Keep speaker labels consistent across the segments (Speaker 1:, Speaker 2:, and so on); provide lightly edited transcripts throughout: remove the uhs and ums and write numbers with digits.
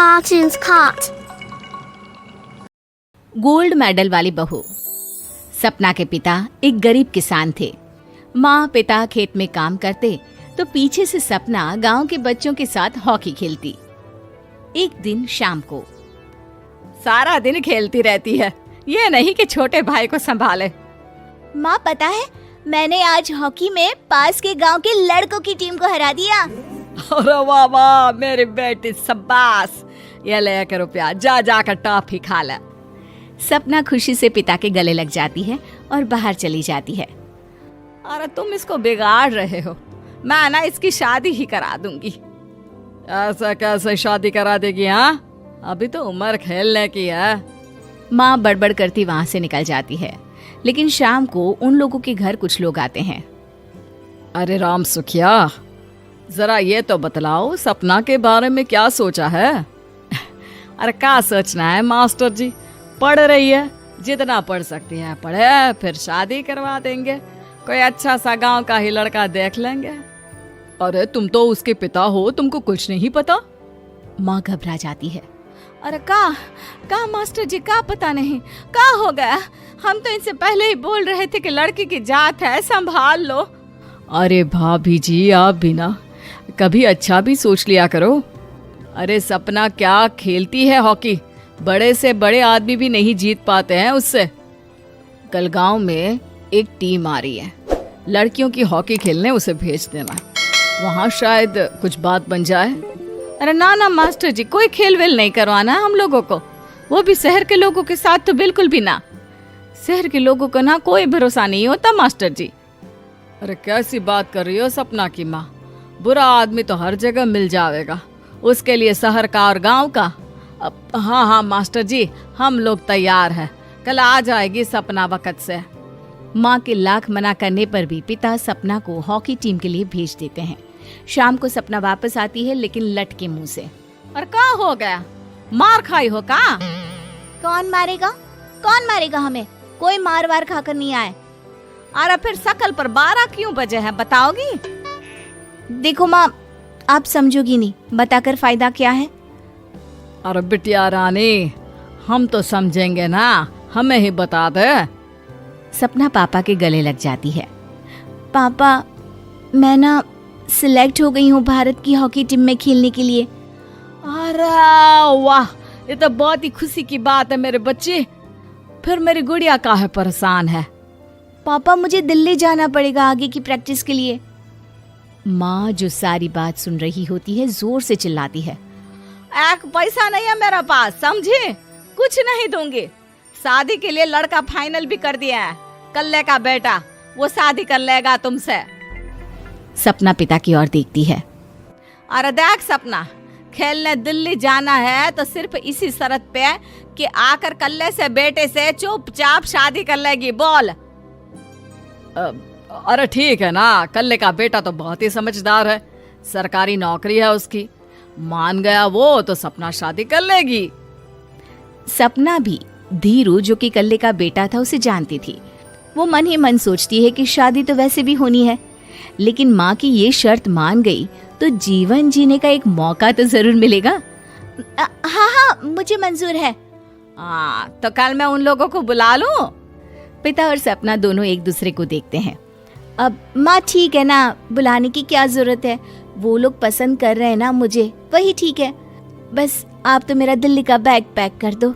Speaker 1: cartoons cut.
Speaker 2: Gold medal वाली बहू। सपना के पिता एक गरीब किसान थे। माँ पिता खेत में काम करते तो पीछे से सपना गांव के बच्चों के साथ हॉकी खेलती। एक दिन शाम को सारा दिन खेलती रहती है, ये नहीं कि छोटे भाई को संभाले।
Speaker 3: माँ पता है, मैंने आज हॉकी में पास के गांव के लड़कों की टीम को हरा दिया।
Speaker 2: अरे वाह वाह मेरी बेटी, शाबाश। ये ले कर रुपया, जा जाकर टॉफी खा ले। सपना खुशी से पिता के गले लग जाती है और बाहर चली जाती है। अरे तुम इसको बिगाड़ रहे हो, मैं ना इसकी शादी ही करा दूंगी। ऐसा कैसे शादी करा देगी? हाँ, अभी तो उम्र खेलने की है। माँ बड़बड़ करती वहां से निकल जाती है। लेकिन शाम को उन लोगों के घर कुछ लोग आते हैं। अरे राम सुखिया, जरा ये तो बतलाओ, सपना के बारे में क्या सोचा है? अरे क्या सोचना है मास्टर जी, पढ़ रही है, जितना पढ़ सकती है पढ़े, फिर शादी करवा देंगे, कोई अच्छा सा गांव का ही लड़का देख लेंगे। अरे तुम तो उसके पिता हो, तुमको कुछ नहीं पता? माँ घबरा जाती है। अरे का मास्टर जी, का पता नहीं, का हो गया? हम तो इनसे पहले ही बोल रहे थे कि लड़की की जात है, संभाल लो। अरे भाभी जी, आप भी ना कभी अच्छा भी सोच लिया करो। अरे सपना क्या खेलती है हॉकी, बड़े से बड़े आदमी भी नहीं जीत पाते हैं उससे। कल गांव में एक टीम आ रही है, लड़कियों की हॉकी खेलने उसे भेज देना, वहां शायद कुछ बात बन जाए। अरे ना मास्टर जी, कोई खेल वेल नहीं करवाना है हम लोगों को, वो भी शहर के लोगों के साथ तो बिल्कुल भी ना। शहर के लोगों को ना कोई भरोसा नहीं होता मास्टर जी। अरे कैसी बात कर रही हो सपना की माँ, बुरा आदमी तो हर जगह मिल जाएगा, उसके लिए शहर का और गांव का। हाँ मास्टर जी, हम लोग तैयार हैं, कल आ जाएगी सपना वक्त से। माँ के लाख मना करने पर भी पिता सपना को हॉकी टीम के लिए भेज देते हैं। शाम को सपना वापस आती है, लेकिन लटके मुंह से। और क्या हो गया, मार खाई हो का?
Speaker 3: कौन मारेगा हमें? कोई मार वार खाकर नहीं आए।
Speaker 2: अरे फिर शकल पर 12 क्यों बजे है, बताओगी?
Speaker 3: देखो माँ, आप समझोगी नहीं, बताकर फायदा क्या है?
Speaker 2: अरे बिटिया रानी, हम तो समझेंगे ना, हमें ही बता दे। सपना पापा के गले लग जाती है।
Speaker 3: पापा, मैं ना सिलेक्ट हो गई हूँ भारत की हॉकी टीम में खेलने के लिए।
Speaker 2: अरे वाह, ये तो बहुत ही खुशी की बात है मेरे बच्चे। फिर मेरी गुड़िया काहे परेशान है?
Speaker 3: पापा, मुझे दिल्ली जाना पड़ेगा आगे की प्रैक्टिस के लिए।
Speaker 2: माँ जो सारी बात सुन रही होती है, जोर से चिल्लाती है। एक पैसा नहीं है मेरे पास, समझे? कुछ नहीं दूंगी। शादी के लिए लड़का फाइनल भी कर दिया है, कल्ले का बेटा, वो शादी कर लेगा तुमसे। सपना पिता की ओर देखती है। अरे देख सपना, खेलने दिल्ली जाना है तो सिर्फ इसी शर्त पे कि आकर कल्ले से बेटे से चुपचाप शादी कर लेगी, बोल। अरे ठीक है ना, कल्ले का बेटा तो बहुत ही समझदार है, सरकारी नौकरी है उसकी, मान गया वो तो सपना शादी कर लेगी। सपना भी धीरू, जो कि कल्ले का बेटा था, उसे जानती थी। वो मन ही मन सोचती है कि शादी तो वैसे भी होनी है, लेकिन माँ की ये शर्त मान गई तो जीवन जीने का एक मौका तो जरूर मिलेगा।
Speaker 3: हाँ, मुझे मंजूर है।
Speaker 2: तो कल मैं उन लोगों को बुला लूं? पिता और सपना दोनों एक दूसरे को देखते हैं।
Speaker 3: अब माँ ठीक है ना, बुलाने की क्या जरूरत है, वो लोग पसंद कर रहे हैं ना मुझे, वही ठीक है। बस आप तो मेरा दिल्ली का बैग पैक कर दो।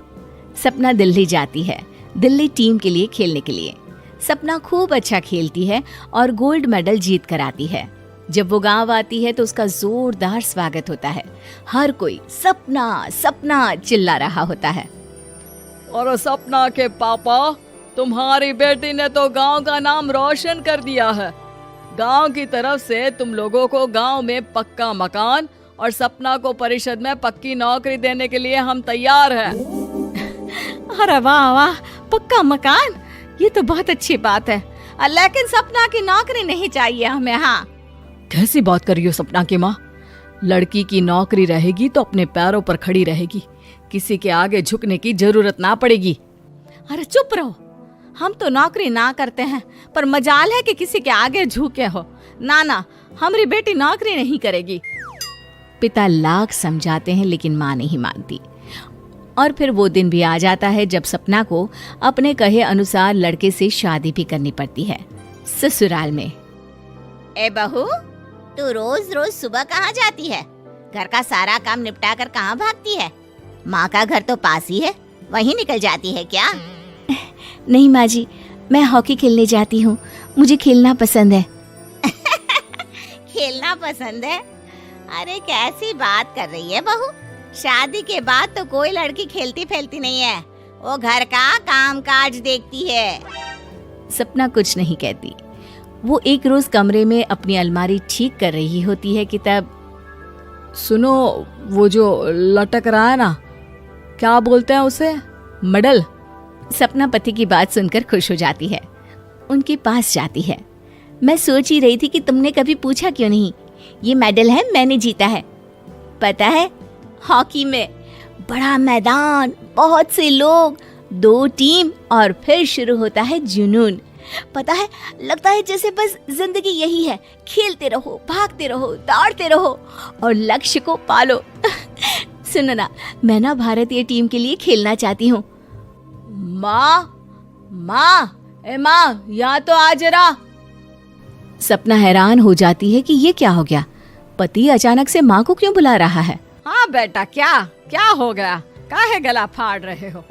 Speaker 2: सपना दिल्ली जाती है, दिल्ली टीम के लिए खेलने के लिए। सपना खूब अच्छा खेलती है और गोल्ड मेडल जीत कर आती है। जब वो गांव आती है तो उसका जोरदार स्वागत होता है, हर कोई सपना सपना चिल्ला रहा होता है। और सपना के पापा, तुम्हारी बेटी ने तो गांव का नाम रोशन कर दिया है। गांव की तरफ से तुम लोगों को गांव में पक्का मकान और सपना को परिषद में पक्की नौकरी देने के लिए हम तैयार हैं। अरे वाह वाह, पक्का मकान, ये तो बहुत अच्छी बात है, लेकिन सपना की नौकरी नहीं चाहिए हमें। हाँ, कैसी बात कर रही हो सपना की माँ? लड़की की नौकरी रहेगी तो अपने पैरों पर खड़ी रहेगी, किसी के आगे झुकने की जरूरत ना पड़ेगी। अरे चुप रहो, हम तो नौकरी ना करते हैं, पर मजाल है कि किसी के आगे झुके हो। ना, हमारी बेटी नौकरी नहीं करेगी। पिता लाख समझाते हैं लेकिन माँ नहीं मानती। और फिर वो दिन भी आ जाता है जब सपना को अपने कहे अनुसार लड़के से शादी भी करनी पड़ती है। ससुराल में।
Speaker 3: ए बहू, तू रोज रोज सुबह कहाँ जाती है? घर का सारा काम निपटा कर कहाँ भागती है? माँ का घर तो पास ही है, वहीं निकल जाती है क्या? नहीं माँ जी, मैं हॉकी खेलने जाती हूँ, मुझे खेलना पसंद है। खेलना पसंद है? अरे कैसी बात कर रही है बहू, शादी के बाद तो कोई लड़की खेलती फैलती नहीं है, वो घर का काम काज देखती है।
Speaker 2: सपना कुछ नहीं कहती। वो एक रोज कमरे में अपनी अलमारी ठीक कर रही होती है कि तब
Speaker 1: सुनो, वो जो लटक रहा है ना, क्या बोलते हैं उसे? मेडल।
Speaker 2: सपना पति की बात सुनकर खुश हो जाती है, उनके पास जाती है। मैं सोच ही रही थी कि तुमने कभी पूछा क्यों नहीं। ये मेडल है, मैंने जीता है, पता है, हॉकी में। बड़ा मैदान, बहुत से लोग, 2 टीम और फिर शुरू होता है जुनून। पता है, लगता है जैसे बस जिंदगी यही है, खेलते रहो, भागते रहो, दौड़ते रहो और लक्ष्य को पालो। सुनो ना, मैं ना भारतीय टीम के लिए खेलना चाहती हूँ।
Speaker 1: माँ, यहाँ तो आ जरा।
Speaker 2: सपना हैरान हो जाती है कि ये क्या हो गया, पति अचानक से माँ को क्यों बुला रहा है।
Speaker 1: हाँ बेटा, क्या हो गया? काहे गला फाड़ रहे हो?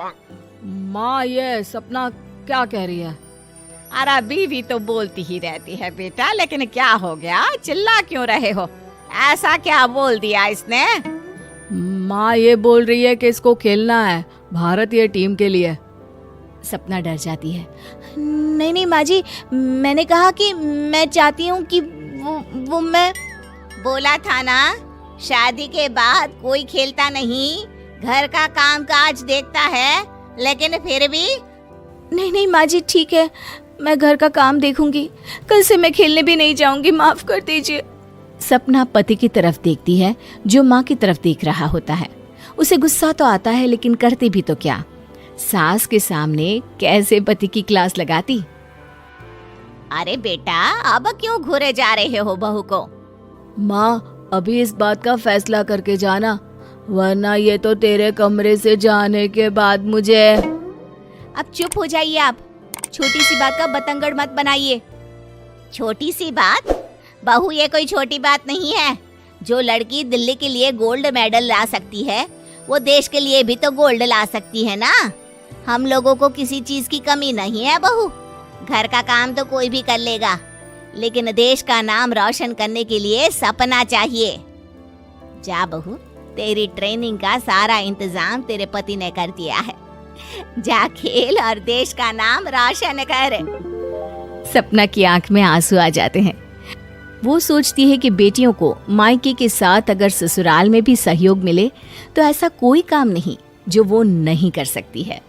Speaker 1: माँ, ये सपना क्या कह रही है?
Speaker 3: अरे बीवी तो बोलती ही रहती है बेटा, लेकिन क्या हो गया, चिल्ला क्यों रहे हो? ऐसा क्या बोल दिया इसने?
Speaker 1: माँ ये बोल रही है कि इसको खेलना है भारतीय टीम के लिए।
Speaker 2: सपना डर जाती है।
Speaker 3: नहीं माँ जी, मैंने कहा कि मैं चाहती हूँ कि वो मैं बोला था ना, शादी के बाद कोई खेलता नहीं, घर का काम काज देखता है, लेकिन फिर भी। नहीं माँ जी, ठीक है, मैं घर का काम देखूंगी, कल से मैं खेलने भी नहीं जाऊंगी, माफ कर दीजिए।
Speaker 2: सपना पति की तरफ देखती है जो माँ की तरफ देख रहा होता है। उसे गुस्सा तो आता है लेकिन करती भी तो क्या, सास के सामने कैसे पति की क्लास लगाती।
Speaker 3: अरे बेटा, अब क्यों घूरे जा रहे हो बहू को?
Speaker 1: माँ, अभी इस बात का फैसला करके जाना, वरना ये तो तेरे कमरे से जाने के बाद मुझे।
Speaker 3: अब चुप हो जाइए आप, छोटी सी बात का बतंगड़ मत बनाइए। छोटी सी बात? बहू, ये कोई छोटी बात नहीं है। जो लड़की दिल्ली के लिए गोल्ड मेडल ला सकती है, वो देश के लिए भी तो गोल्ड ला सकती है ना। हम लोगों को किसी चीज की कमी नहीं है बहू, घर का काम तो कोई भी कर लेगा, लेकिन देश का नाम रोशन करने के लिए सपना चाहिए। जा बहू, तेरी ट्रेनिंग का सारा इंतजाम तेरे पति ने कर दिया है, जा खेल और देश का नाम रोशन कर।
Speaker 2: सपना की आंख में आंसू आ जाते हैं। वो सोचती है कि बेटियों को मायके के साथ अगर ससुराल में भी सहयोग मिले तो ऐसा कोई काम नहीं जो वो नहीं कर सकती है।